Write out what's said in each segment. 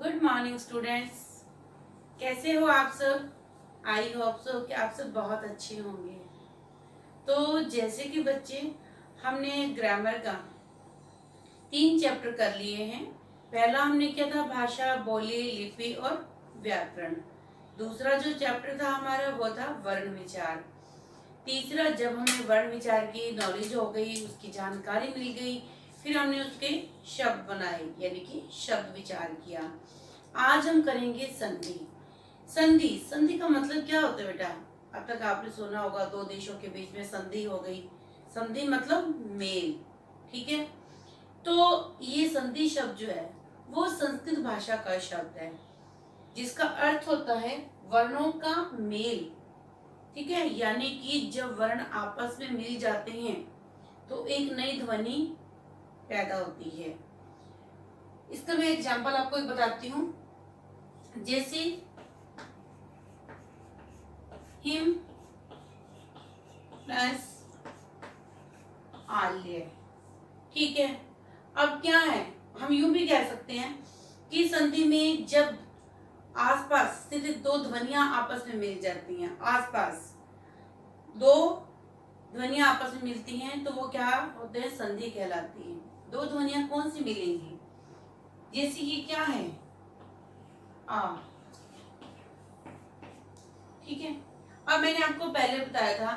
Good morning students. कैसे हो आप सब? आई होप सो कि आप सब बहुत अच्छे होंगे। तो जैसे कि बच्चे, हमने ग्रामर का 3 चैप्टर कर लिए हैं। पहला हमने किया था भाषा, बोली, लिपि और व्याकरण। दूसरा जो चैप्टर था हमारा वो था वर्ण विचार। तीसरा, जब हमें वर्ण विचार की नॉलेज हो गई, उसकी जानकारी मिल गई, फिर हमने उसके शब्द बनाए यानी कि शब्द विचार किया। आज हम करेंगे संधि। संधि संधि का मतलब क्या होता है बेटा? अब तक आपने सुना होगा दो देशों के बीच में संधि हो गई। संधि मतलब मेल, ठीक है। तो ये संधि शब्द जो है वो संस्कृत भाषा का शब्द है, जिसका अर्थ होता है वर्णों का मेल, ठीक है। यानी कि जब वर्ण आपस में मिल जाते हैं तो एक नई ध्वनि पैदा होती है। इसका मैं एग्जांपल आपको एक बताती हूँ। जैसे हिम प्लस आल्य, ठीक है। अब क्या है, हम यूं भी कह सकते हैं कि संधि में जब आसपास सिर्फ दो ध्वनियां आपस में मिल जाती हैं, आसपास दो ध्वनियां आपस में मिलती हैं, तो वो क्या होते हैं? संधि कहलाती है। दो ध्वनियां कौन सी मिलेंगी? जैसे ये क्या है? आ, ठीक है। अब मैंने आपको पहले बताया था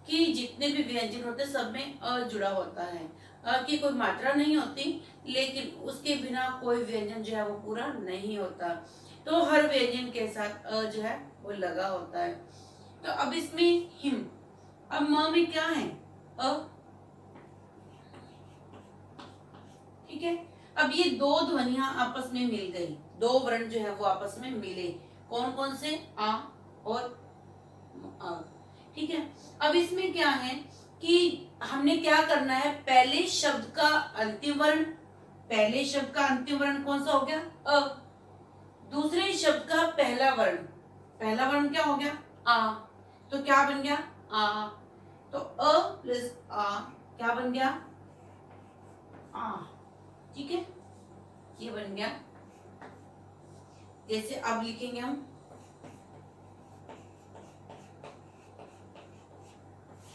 कि जितने भी व्यंजन होते हैं सब में अ जुड़ा होता है। अ की कोई मात्रा नहीं होती, लेकिन उसके बिना कोई व्यंजन जो है वो पूरा नहीं होता। तो हर व्यंजन के साथ अ जो है वो लगा होता है। तो अब इसमें हिम, अब म में क्या है? अ, ठीक है। अब ये दो ध्वनियां आपस में मिल गई, दो वर्ण जो है वो आपस में मिले। कौन कौन से? आ और आ, ठीक है। अब इसमें क्या है कि हमने क्या करना है? पहले शब्द का अंतिम वर्ण, पहले शब्द का अंतिम वर्ण कौन सा हो गया? अ। दूसरे शब्द का पहला वर्ण, पहला वर्ण क्या हो गया? आ। तो क्या बन गया? आ। तो अ प्लस आ क्या बन गया? आ, ठीक है। ये बन गया। जैसे अब लिखेंगे हम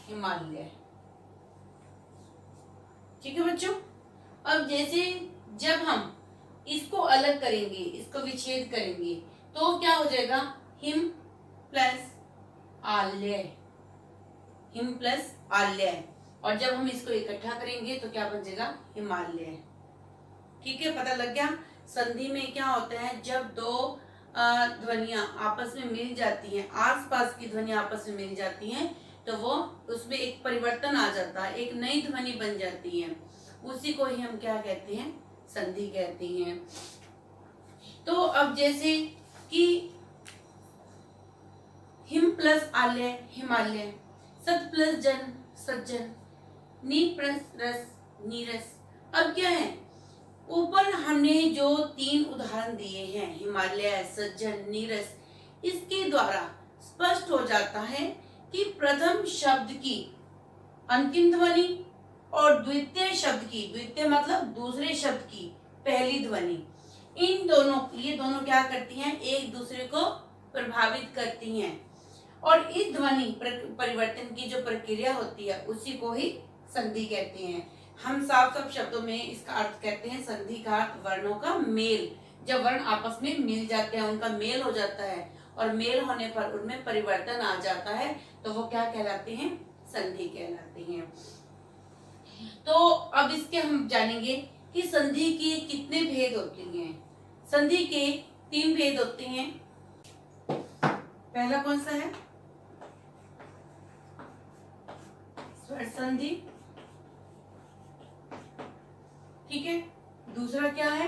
हिमालय, ठीक है बच्चों। अब जैसे जब हम इसको अलग करेंगे, इसको विच्छेद करेंगे, तो क्या हो जाएगा? हिम प्लस आल्य, हिम प्लस आल्य। और जब हम इसको इकट्ठा करेंगे तो क्या बन जाएगा? हिमालय, ठीक है। पता लग गया? संधि में क्या होता है? जब दो ध्वनियां आपस में मिल जाती हैं, आसपास की ध्वनियां आपस में मिल जाती हैं, तो वो उसमें एक परिवर्तन आ जाता है, एक नई ध्वनि बन जाती है। उसी को ही हम क्या कहते हैं? संधि कहते हैं। तो अब जैसे कि हिम प्लस आल्य हिमालय, सत प्लस जन सज्जन, नी प्लस रस नीरस। अब क्या है? ऊपर हमने जो 3 उदाहरण दिए हैं, हिमालय, सज्जन, नीरस, इसके द्वारा स्पष्ट हो जाता है कि प्रथम शब्द की अंतिम ध्वनि और द्वितीय शब्द की, द्वितीय मतलब दूसरे शब्द की पहली ध्वनि, इन दोनों, ये दोनों क्या करती हैं? एक दूसरे को प्रभावित करती हैं। और इस ध्वनि परिवर्तन की जो प्रक्रिया होती है उसी को ही संधि कहते हैं। हम साफ साफ शब्दों में इसका अर्थ कहते हैं संधि का अर्थ वर्णों का मेल। जब वर्ण आपस में मिल जाते हैं, उनका मेल हो जाता है, और मेल होने पर उनमें परिवर्तन आ जाता है, तो वो क्या कहलाते हैं? संधि कहलाते हैं। तो अब इसके हम जानेंगे कि संधि के कितने भेद होते हैं। संधि के 3 भेद होते हैं। पहला कौन सा है? स्वर संधि, ठीक है। दूसरा क्या है?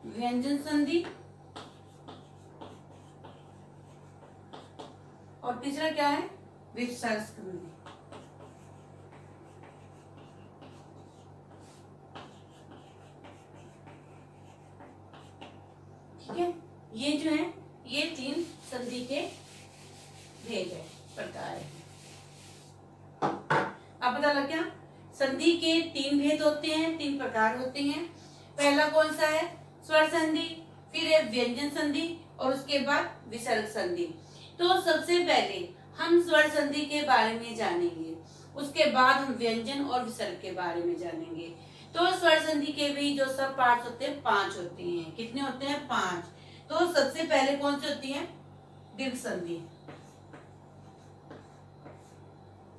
व्यंजन संधि, और तीसरा क्या है? विसर्ग संधि। ठीक है। ये जो है ये 3 संधि के भेद है, प्रकार है। अब पता लग गया? संधि के 3 भेद होते हैं, 3 प्रकार होते हैं। पहला कौन सा है? स्वर संधि, फिर है व्यंजन संधि और उसके बाद विसर्ग संधि। तो सबसे पहले हम स्वर संधि के बारे में जानेंगे, उसके बाद हम व्यंजन और विसर्ग के बारे में जानेंगे। तो स्वर संधि के भी जो सब पार्ट्स होते हैं 5 होते हैं। कितने होते हैं? 5। तो सबसे पहले कौन सी होती है? दीर्घ संधि,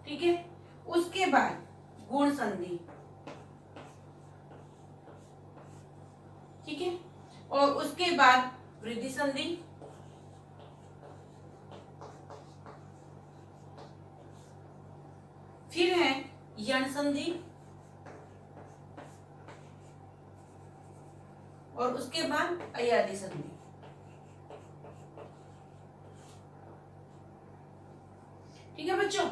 ठीक है। उसके बाद गुण संधि, ठीक है, और उसके बाद वृद्धि संधि, फिर है यण संधि और उसके बाद अयादि संधि। ठीक है बच्चों,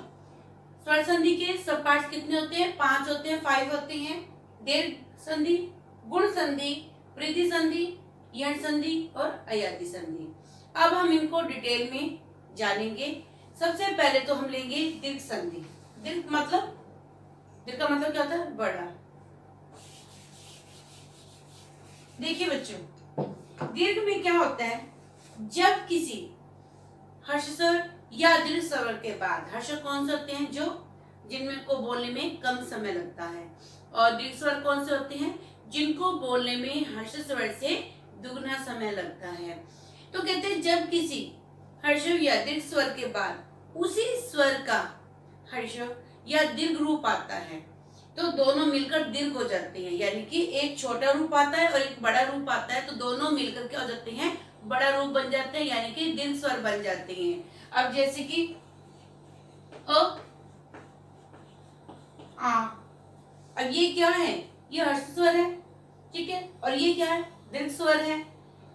स्वर संधि के सब पार्ट्स कितने होते हैं? 5 होते हैं, 5 होते हैं। दीर्घ संधि, गुण संधि, वृद्धि संधि, यण संधि और अयादि संधि। अब हम इनको डिटेल में जानेंगे। सबसे पहले तो हम लेंगे दीर्घ संधि। दीर्घ का मतलब क्या होता है? बड़ा। देखिए बच्चों, दीर्घ में क्या होता है? जब किसी हर्ष स्वर या दीर्घ स्वर के बाद, हर्ष कौन से होते हैं? जो जिनमें को बोलने में कम समय लगता है, और दीर्घ स्वर कौन से होते हैं? जिनको बोलने में हर्ष स्वर से दुगना समय लगता है। तो कहते हैं जब किसी हर्ष या दीर्घ स्वर के बाद उसी स्वर का हर्ष या दीर्घ रूप आता है तो दोनों मिलकर दीर्घ हो जाते हैं। यानी कि एक छोटा रूप आता है और एक बड़ा रूप आता है, तो दोनों मिलकर क्या हो जाते हैं? बड़ा रूप बन जाते हैं, यानी कि दीर्घ स्वर बन जाते हैं। अब जैसे कि अ, आ, अब ये क्या है? ये हर्ष स्वर है, ठीक है, और ये क्या है? दीर्घ स्वर है।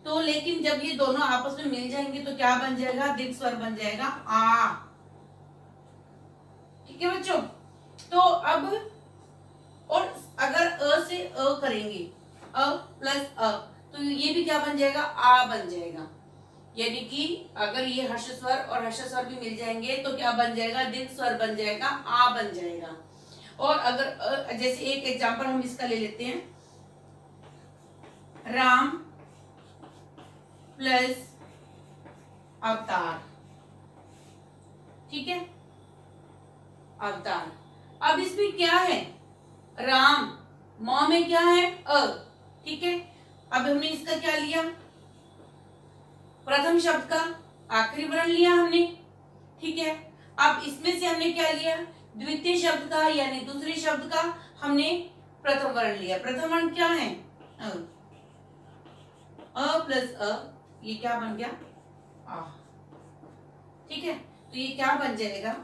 तो लेकिन जब ये दोनों आपस में मिल जाएंगे तो क्या बन जाएगा? दीर्घ स्वर बन जाएगा आ। ठीक है बच्चों, तो अब और अगर अ से अ करेंगे, अ प्लस अ, तो ये भी क्या बन जाएगा? आ बन जाएगा। यानी कि अगर ये हर्ष स्वर और हर्ष स्वर भी मिल जाएंगे तो क्या बन जाएगा? दीर्घ स्वर बन जाएगा, आ बन जाएगा। और अगर जैसे एक एग्जांपल हम इसका ले लेते हैं, राम प्लस अवतार, ठीक है, अवतार। अब इसमें क्या है? राम, म में क्या है? अ, ठीक है। अब हमने इसका क्या लिया? प्रथम शब्द का आखिरी वर्ण लिया हमने, ठीक है। अब इसमें से हमने क्या लिया? द्वितीय शब्द का यानी दूसरे शब्द का हमने प्रथम वर्ण लिया। प्रथम वर्ण क्या है? अ प्लस अ, ये क्या बन गया? आ, ठीक है। तो ये क्या बन जाएगा?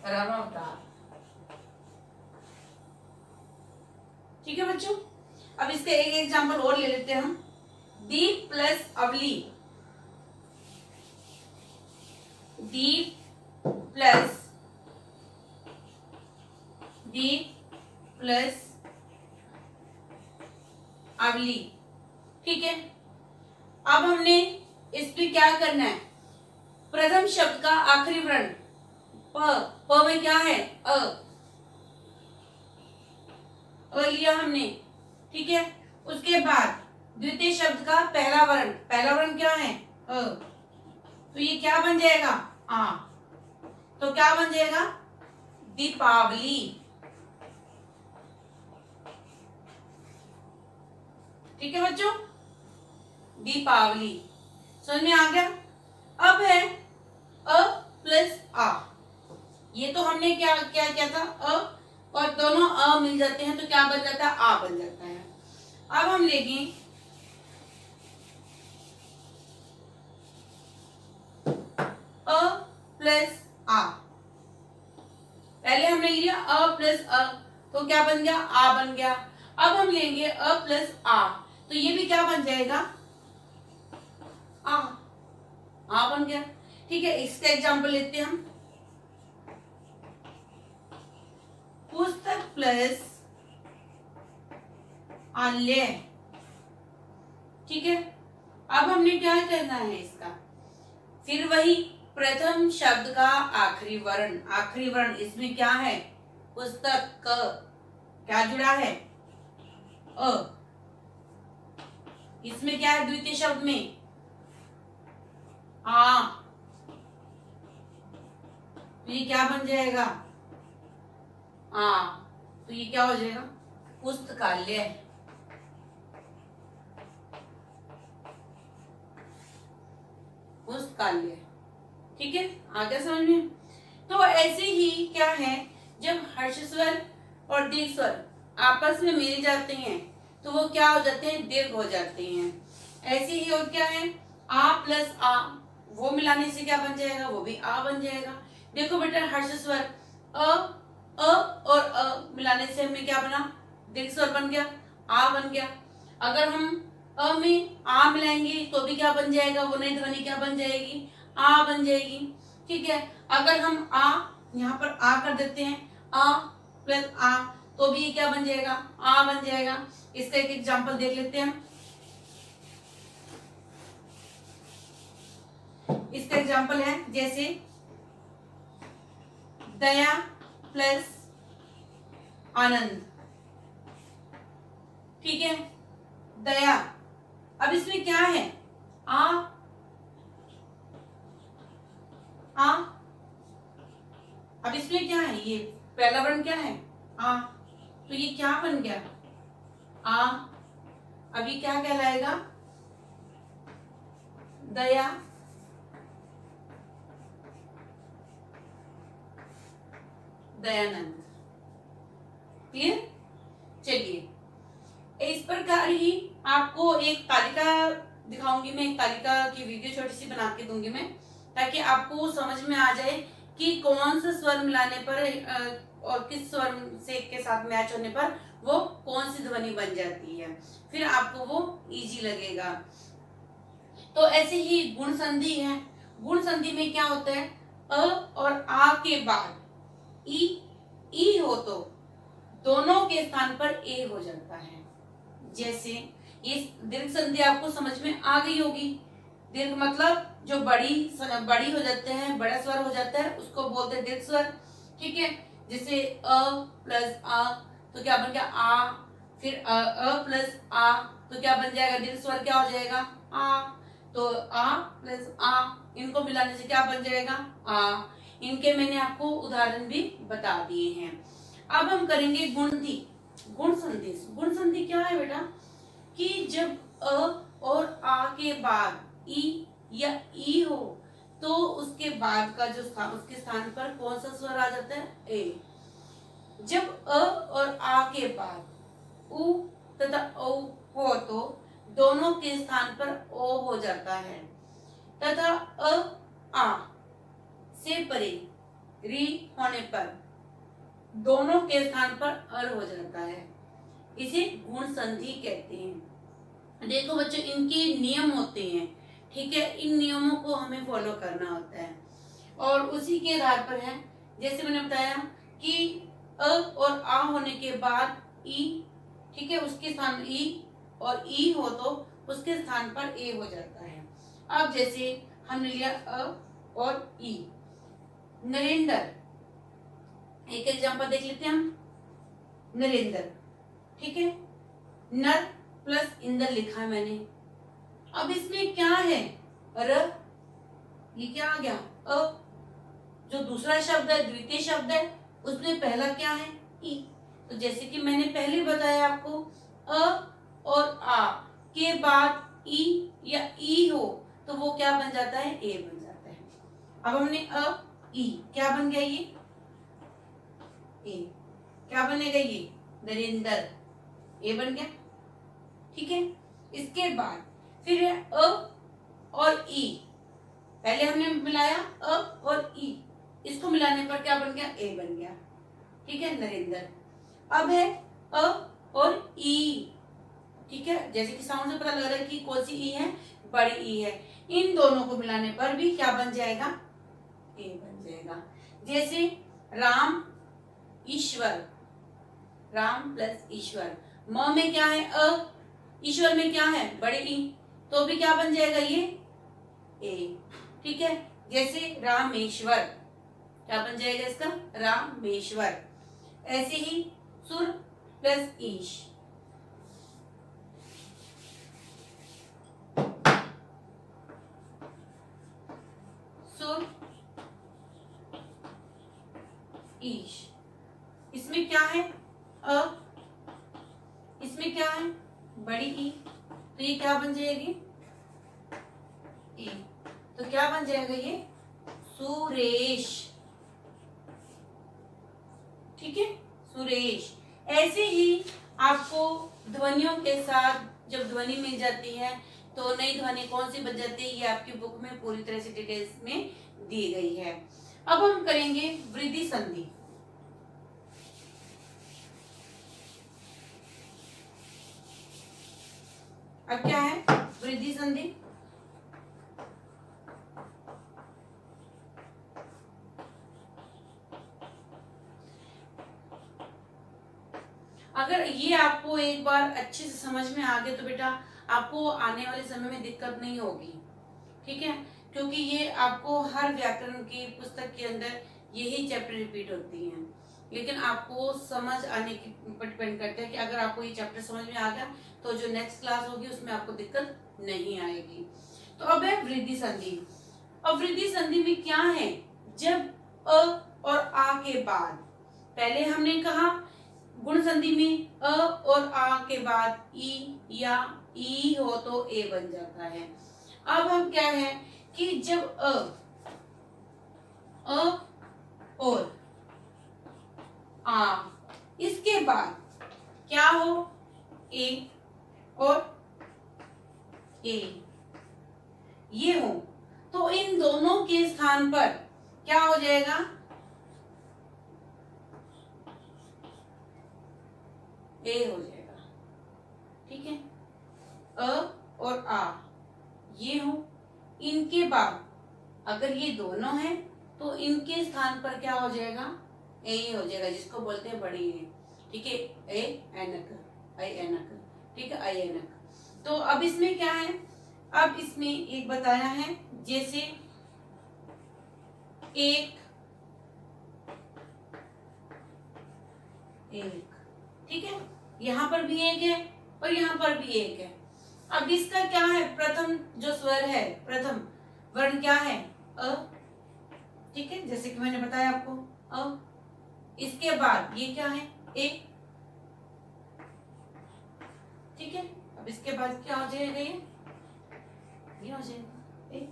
रामावतार। ठीक है बच्चों, अब इसका एक एग्जांपल और ले लेते हैं हम। दीप प्लस अवली, दीप प्लस अवली, ठीक है। अब हमने इस पे क्या करना है? प्रथम शब्द का आखिरी वर्ण प में क्या है? अ लिया हमने, ठीक है। उसके बाद द्वितीय शब्द का पहला वर्ण क्या है? अ, तो ये क्या बन जाएगा? आ। तो क्या बन जाएगा? दीपावली। ठीक है बच्चों, दीपावली समझ में आ गया। अब है अ प्लस आ, ये तो हमने क्या क्या किया था? अ और दोनों अ मिल जाते हैं तो क्या बन जाता है? आ बन जाता है। अब हम लेंगे अ प्लस आ, पहले हमने लिया अ प्लस अ तो क्या बन गया? आ बन गया। अब हम लेंगे अ प्लस आ, तो ये भी क्या बन जाएगा? आ बन गया, ठीक है। इसका एग्जांपल लेते हैं हम, पुस्तक प्लस आल्य, ठीक है। अब हमने क्या करना है इसका? फिर वही प्रथम शब्द का आखिरी वर्ण इसमें क्या है? पुस्तक क, क्या जुड़ा है? अ। इसमें क्या है द्वितीय शब्द में? आ। तो ये क्या बन जाएगा? आ। तो ये क्या हो जाएगा? पुस्तकालय। पुस्तकालय। ठीक है, आगे समझ में? तो ऐसे ही क्या है, जब हर्ष स्वर और दीर्घ स्वर आपस में मिल जाते हैं तो वो क्या हो जाते हैं? दीर्घ हो जाते हैं। ऐसे ही और क्या है, आ प्लस आ, वो मिलाने से क्या बन जाएगा? वो भी आ बन जाएगा। देखो बेटा, हर्ष स्वर अ और मिलाने से हमें क्या बना? दीर्घ स्वर बन गया, आ बन गया। अगर हम अ में आ मिलाएंगे तो भी क्या बन जाएगा? वो नई ध्वनि क्या बन जाएगी? आ बन जाएगी। ठीक है, अगर हम आ यहाँ पर आ कर देते हैं, आ प्लस आ, तो भी ये क्या बन जाएगा? आ बन जाएगा। इसका एक एग्जांपल देख लेते हैं। इसका एग्जांपल है जैसे दया प्लस आनंद। ठीक है, दया। अब इसमें क्या है? आ आ। अब इसमें क्या है? ये पहला वर्ण क्या है? आ। तो ये क्या बन गया? आ। अब ये क्या कहलाएगा? दया दयानंद। क्लियर? चलिए, इस प्रकार ही आपको एक तालिका दिखाऊंगी मैं, एक तालिका की वीडियो छोटी सी बना के दूंगी मैं, ताकि आपको समझ में आ जाए कि कौन सा स्वर मिलाने पर और किस स्वर से के साथ मैच होने पर वो कौन सी ध्वनि बन जाती है, फिर आपको वो इजी लगेगा। तो ऐसे ही गुण संधि है। गुण संधि में क्या होता है? अ और आ के बाद ई हो तो दोनों के स्थान पर ए हो जाता है। जैसे ये दीर्घ संधि आपको समझ में आ गई होगी। दीर्घ मतलब जो बड़ी हो जाते हैं, बड़ा स्वर हो जाता है, उसको बोलते हैं दीर्घ स्वर। ठीक है, जैसे अ प्लस आ तो क्या बन गया? आ। फिर अ प्लस आ तो क्या बन जाएगा? दीर्घ स्वर क्या हो जाएगा? आ। तो आ प्लस आ, इनको मिलाने से क्या बन जाएगा? आ। इनके मैंने आपको उदाहरण भी बता दिए हैं। अब हम करेंगे गुणधि। गुण संधि। गुण संधि क्या है बेटा? कि जब अ और आ के बाद ई या ई हो तो उसके बाद का जो स्थान, उसके स्थान पर कौन सा स्वर आ जाता है? ए। जब अ और आ के बाद उ तथा औ हो तो दोनों के स्थान पर ओ हो जाता है, तथा अ आ से परे री होने पर दोनों के स्थान पर अर हो जाता है। इसे गुण संधि कहते हैं। देखो बच्चों, इनके नियम होते हैं। ठीक है, इन नियमों को हमें फॉलो करना होता है और उसी के आधार पर है। जैसे मैंने बताया कि अ और आ होने के बाद ई, ठीक है, उसके स्थान ई, और ई हो तो उसके स्थान पर ए हो जाता है। अब जैसे हमने लिया अ और ई, नरेंद्र, एक एग्जांपल देख लेते हैं हम। नरेंद्र, ठीक है, नर प्लस इंदर लिखा है मैंने। अब इसमें क्या है? र, ये क्या आ गया? अ। जो दूसरा शब्द है, द्वितीय शब्द है, उसमें पहला क्या है? ई। तो जैसे कि मैंने पहले बताया आपको, अ और आ के बाद ई या ई हो तो वो क्या बन जाता है? ए बन जाता है। अब हमने अ ई क्या बन गया? ये ए क्या बनेगा? ये नरेंद्र, ए बन गया। ठीक है, इसके बाद फिर है अ और ई। पहले हमने मिलाया अ और ई, इसको मिलाने पर क्या बन गया? ए बन गया। ठीक है, नरेंद्र। अब है अ और ई। ठीक है, जैसे कि साउंड से पता लग रहा है कि कौन सी ई है? बड़ी ई है। इन दोनों को मिलाने पर भी क्या बन जाएगा? ए बन जाएगा। जैसे राम ईश्वर, राम प्लस ईश्वर, म में क्या है? अ, ईश्वर में क्या है? बड़े ई, तो भी क्या बन जाएगा? ये ए। ठीक है, जैसे रामेश्वर, क्या बन जाएगा इसका? रामेश्वर। ऐसे ही सुर प्लस ईश। सुर ईश। इसमें क्या है अ, इसमें क्या है बड़ी ई, तो ये क्या बन जाएगी ई, तो क्या बन जाएगा ये सुरेश। ठीक है, सुरेश। ऐसे ही आपको ध्वनियों के साथ जब ध्वनि मिल जाती है तो नई ध्वनि कौन सी बन जाती है, ये आपकी बुक में पूरी तरह से डिटेल्स में दी गई है। अब हम करेंगे वृद्धि संधि। अब क्या है वृद्धि संधि? अगर ये आपको एक बार अच्छे से समझ में आ गया तो बेटा आपको आने वाले समय में दिक्कत नहीं होगी। ठीक है, क्योंकि ये आपको हर व्याकरण की पुस्तक के अंदर यही चैप्टर रिपीट होती हैं, लेकिन आपको समझ आने की पर डिपेंड करता है कि अगर आपको ये चैप्टर समझ में आ गया तो जो नेक्स्ट क्लास होगी उसमें आपको दिक्कत नहीं आएगी। तो अब है वृद्धि संधि। अब वृद्धि संधि में क्या है, जब अ और आ के बाद, पहले हमने कहा गुण संधि में अ और आ के बाद ई या ई हो तो ए बन जाता है। अब हम क्या है कि जब अ और आ, इसके बाद क्या हो ए और ए ये हो, तो इन दोनों के स्थान पर क्या हो जाएगा ए हो जाएगा। ठीक है, अ और आ ये हो, इनके बाद अगर ये दोनों हैं तो इनके स्थान पर क्या हो जाएगा ए हो जाएगा, जिसको बोलते हैं बड़ी ए। ठीक है, ए ऐनक, आई ऐनक। ठीक है, आई ऐनक। तो अब इसमें क्या है, अब इसमें एक बताया है जैसे एक एक। ठीक है, यहां पर भी एक है और यहां पर भी एक है। अब इसका क्या है, प्रथम जो स्वर है, प्रथम वर्ण क्या है अ। ठीक है, जैसे कि मैंने बताया आपको अ, इसके बाद ये क्या है ए। ठीक है, अब इसके बाद क्या हो जाएगा ये हो जाएगा ए।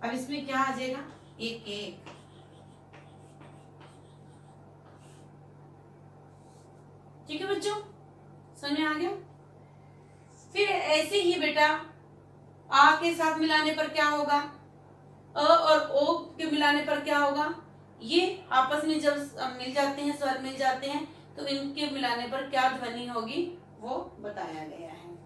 अब इसमें क्या आ जाएगा एक एक। ठीक है बच्चों, समझ में आ गया। फिर ऐसे ही बेटा आ के साथ मिलाने पर क्या होगा, अ और ओ के मिलाने पर क्या होगा, ये आपस में जब मिल जाते हैं, स्वर मिल जाते हैं, तो इनके मिलाने पर क्या ध्वनि होगी वो बताया गया है।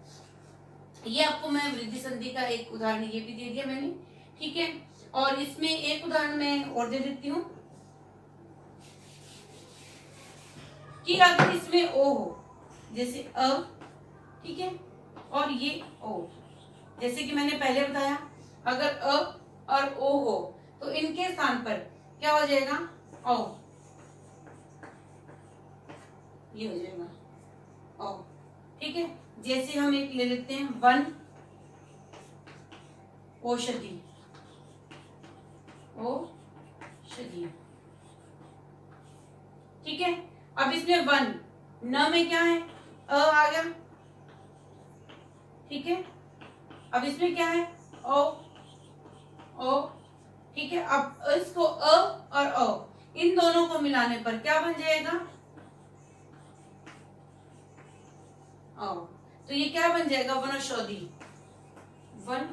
ये आपको मैं वृद्धि संधि का एक उदाहरण ये भी दे दिया मैंने। ठीक है, और इसमें एक उदाहरण मैं और दे देती हूँ कि अगर इसमें ओ हो, जैसे अ, ठीक है, और ये ओ, जैसे कि मैंने पहले बताया अगर अ और ओ हो तो इनके स्थान पर क्या हो जाएगा ओ, ये हो जाएगा ओ। ठीक है, जैसे हम एक ले लेते हैं वन औषधि, औषधि। ठीक है, अब इसमें वन न में क्या है अ आ गया। ठीक है, अब इसमें क्या है ओ ओ। ठीक है, अब इसको अ और ओ इन दोनों को मिलाने पर क्या बन जाएगा ओ, तो ये क्या बन जाएगा वनौषधि, वन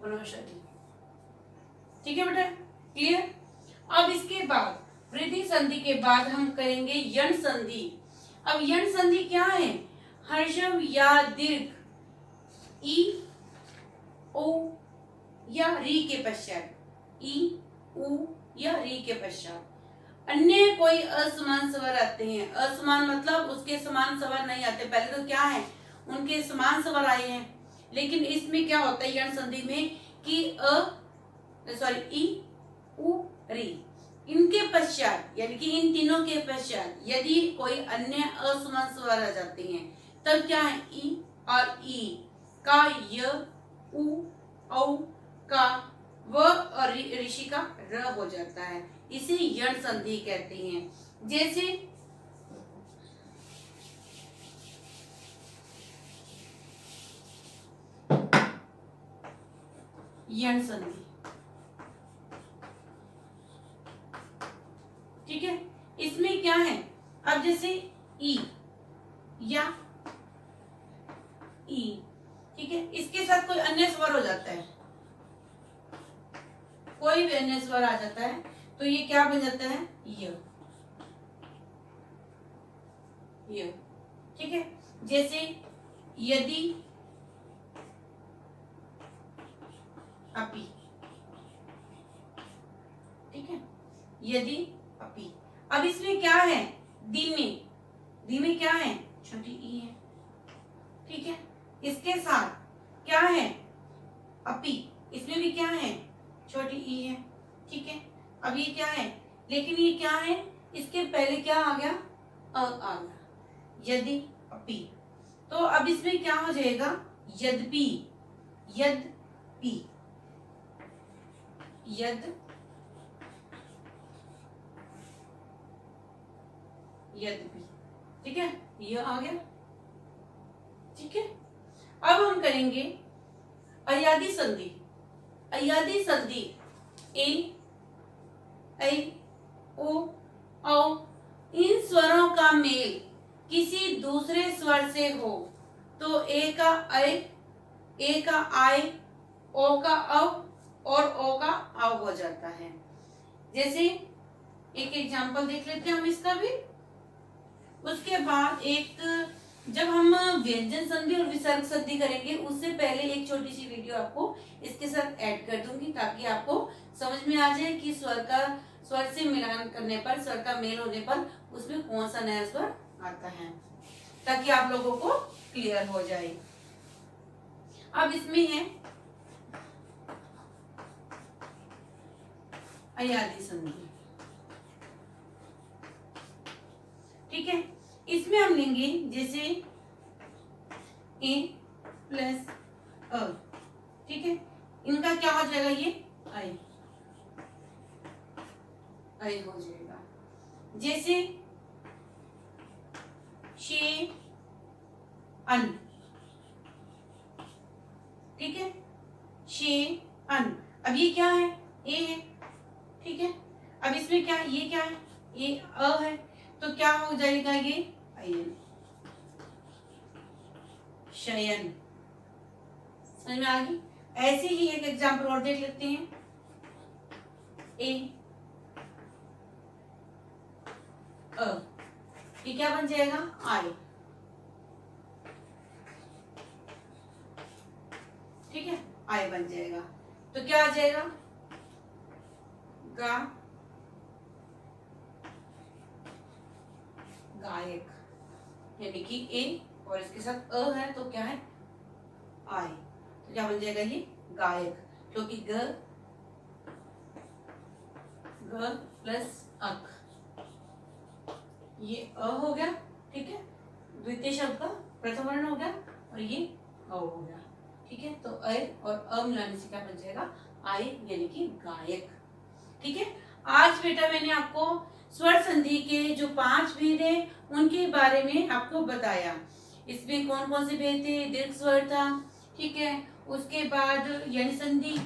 वनौषधि। ठीक है बेटा, क्लियर। अब इसके बाद वृद्धि संधि के बाद हम करेंगे यण संधि। अब यण संधि क्या है, हर्षव या दीर्घ ई ओ या री के पश्चात, ई उ या री के पश्चात अन्य कोई असमान स्वर आते हैं। असमान मतलब उसके समान स्वर नहीं आते, पहले तो क्या है उनके समान स्वर आए हैं, लेकिन इसमें क्या होता है यण संधि में कि अ सॉरी ई, उ, री, इनके पश्चात यानी कि इन तीनों के पश्चात यदि कोई अन्य असमान स्वर आ जाते हैं तब क्या है, ई और ई का य, उ, औ का व और ऋषि का र हो जाता है, इसे यण संधि कहते हैं। जैसे यण संधि, ठीक है, इसमें क्या है, अब जैसे ई या ई, ठीक है, इसके साथ कोई अन्य स्वर हो जाता है, कोई भी अन्य स्वर आ जाता है तो ये क्या बन जाता है, य, ठीक है। जैसे यदि, अपि, ठीक है, यदि, अपि। अब इसमें क्या है, धीमे क्या है, छोटी ई है, ठीक है। इसके साथ क्या है, अपि, इसमें भी क्या है, छोटी ई है, ठीक है। अब ये क्या है, लेकिन ये क्या है, इसके पहले क्या आ गया, आ गया, यदि, अपि। तो अब इसमें क्या हो जाएगा, यद्यपि, यद्यपि, यद्यपि, ठीक है, ये आ गया, ठीक है। अब हम करेंगे अयादी संधि। अयादी संधि ए, ऐ, ओ, औ, इन स्वरों का मेल किसी दूसरे स्वर से हो तो ए का ऐ, ए का आय, ओ का औ और ओ का औ हो जाता है। जैसे एक एग्जांपल देख लेते हैं हम इसका भी। उसके बाद एक, जब हम व्यंजन संधि और विसर्ग संधि करेंगे उससे पहले एक छोटी सी वीडियो आपको इसके साथ ऐड कर दूंगी ताकि आपको समझ में आ जाए कि स्वर से मिलान करने पर, स्वर का मेल होने पर उसमें कौन सा नया स्वर आता है, ताकि आप लोगों को क्लियर हो जाए। अब इसमें है अयादी संधि, ठीक है। इसमें हम लेंगे जैसे ए प्लस अ, ठीक है, इनका क्या हो जाएगा, ये आई, आई हो जाएगा। जैसे शे अन, ठीक है, शे अन। अब ये क्या है, ए है, ठीक है। अब इसमें क्या, ये क्या है, ये अ है, तो क्या हो जाएगा, ये अयन, शयन। समझ में आ गई। ऐसे ही एक एग्जांपल और देख लेते हैं, ए अ, ये क्या बन जाएगा, आई, ठीक है, आई बन जाएगा। तो क्या आ जाएगा, गा, गायक, यानी कि ए और इसके साथ अ है तो क्या है, आई, तो क्या बन जाएगा, ये गायक, क्योंकि ग प्लस अक, ये अ हो गया, ठीक है, द्वितीय शब्द का प्रथम वर्ण हो गया और ये अ हो गया, ठीक है। तो अ और अ मिलाने से क्या बन जाएगा, आई, यानी कि गायक, ठीक है। आज बेटा मैंने आपको स्वर संधि के जो 5 भेद है उनके बारे में आपको बताया। इसमें कौन कौन से भेद थे, दीर्घ स्वर था, ठीक है, उसके बाद यण संधि,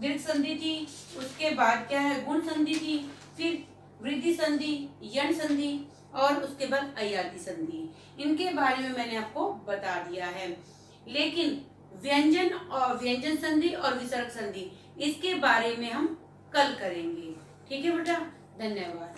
दीर्घ संधि थी, उसके बाद क्या है, गुण संधि थी, फिर वृद्धि संधि, यण संधि और उसके बाद अयादी संधि। इनके बारे में मैंने आपको बता दिया है। लेकिन व्यंजन संधि और विसर्ग संधि इसके बारे में हम कल करेंगे, ठीक है बेटा। धन्यवाद।